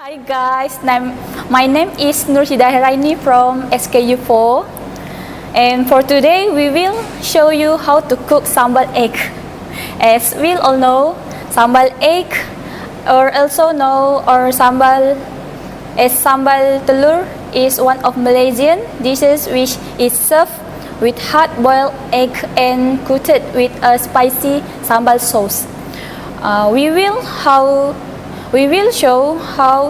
Hi guys, my name is Nur Hidayah Raini from SKU4, and for today we will show you how to cook sambal egg. As we all know, sambal egg, or also know or sambal as sambal telur, is one of Malaysian dishes which is served with hard-boiled egg and coated with a spicy sambal sauce. We will show how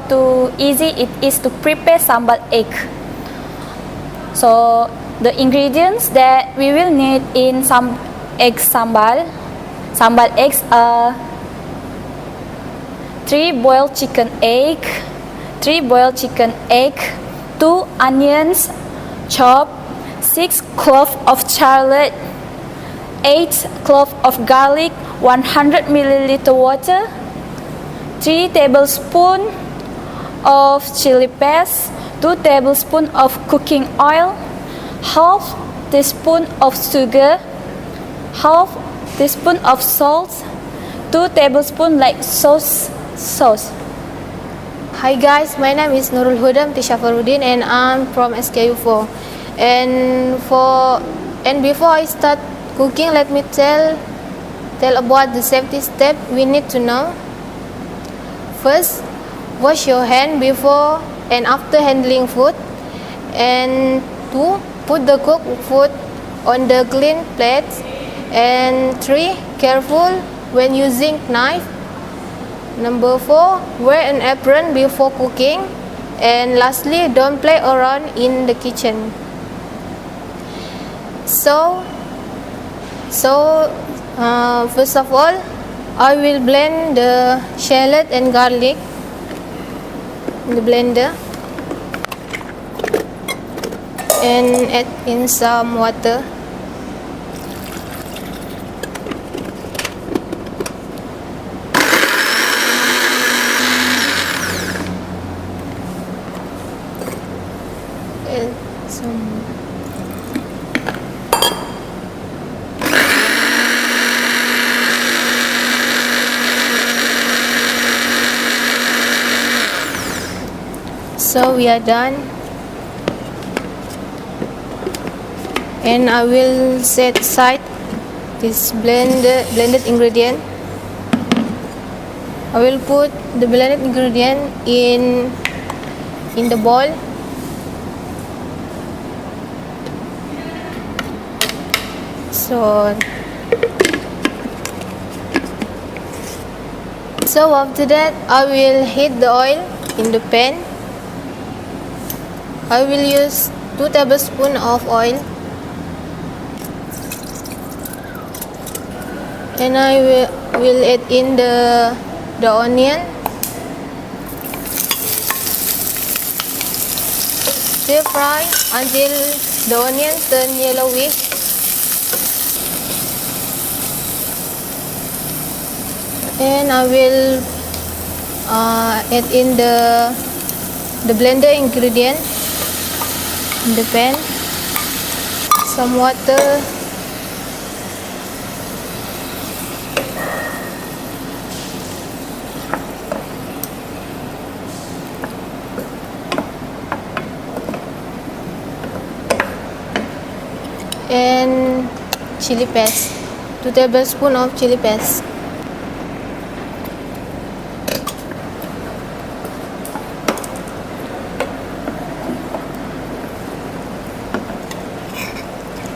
easy it is to prepare sambal egg. So the ingredients that we will need in some egg sambal eggs are 3 boiled chicken egg, 2 onions chopped, 6 cloves of shallot, 8 cloves of garlic, 100 milliliter water, 3 tablespoons of chili paste, 2 tablespoons of cooking oil, half teaspoon of sugar, half teaspoon of salt, 2 tablespoons like sauce. Hi guys, my name is Nurul Huda, binti Syafaruddin, and I'm from SKU4. And before I start cooking, let me tell about the safety step we need to know. First, wash your hand before and after handling food. And 2, put the cooked food on the clean plate. And 3, careful when using knife. Number 4, wear an apron before cooking. And lastly, don't play around in the kitchen. So first of all, I will blend the shallot and garlic in the blender and add in some water. And some So we are done, and I will set aside this blended ingredient. I will put the blended ingredient in the bowl. So after that, I will heat the oil in the pan. I will use 2 tablespoons of oil, and I will add in the onion. Stir fry until the onion turn yellowish. And I will add in the blender ingredient in the pan, some water, and chili paste, 2 tablespoons of chili paste.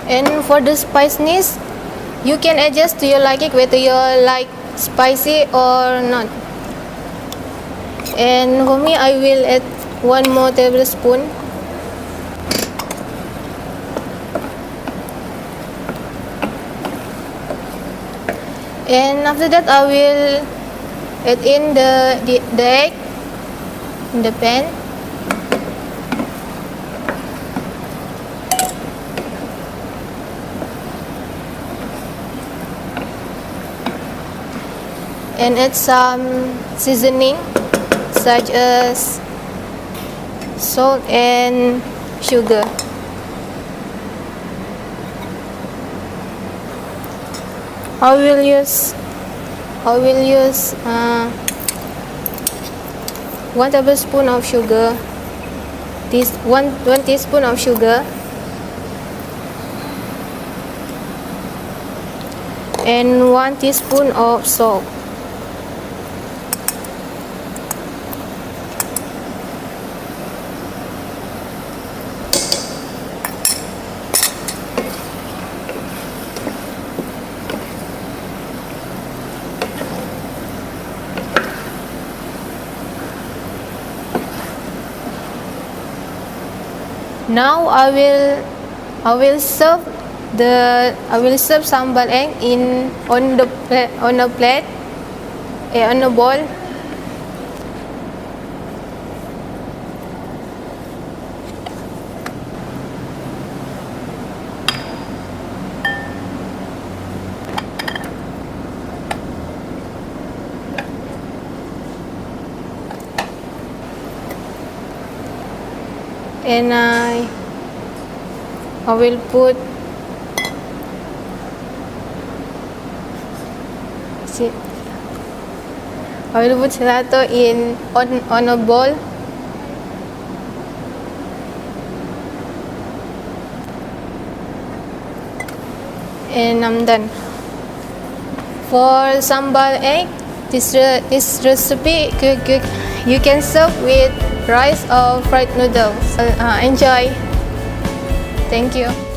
And for the spiciness, you can adjust to your liking, whether you like spicy or not. And for me, I will add 1 more tablespoon. And after that, I will add in the egg in the pan. And add some seasoning such as salt and sugar. I will use 1 tablespoon of sugar, one teaspoon of sugar, and 1 teaspoon of salt. Now I will serve sambal egg on a plate, on a bowl. And I will put gelato on a bowl, and I'm done. For sambal egg, this recipe you can serve with rice or fried noodles. Enjoy. Thank you.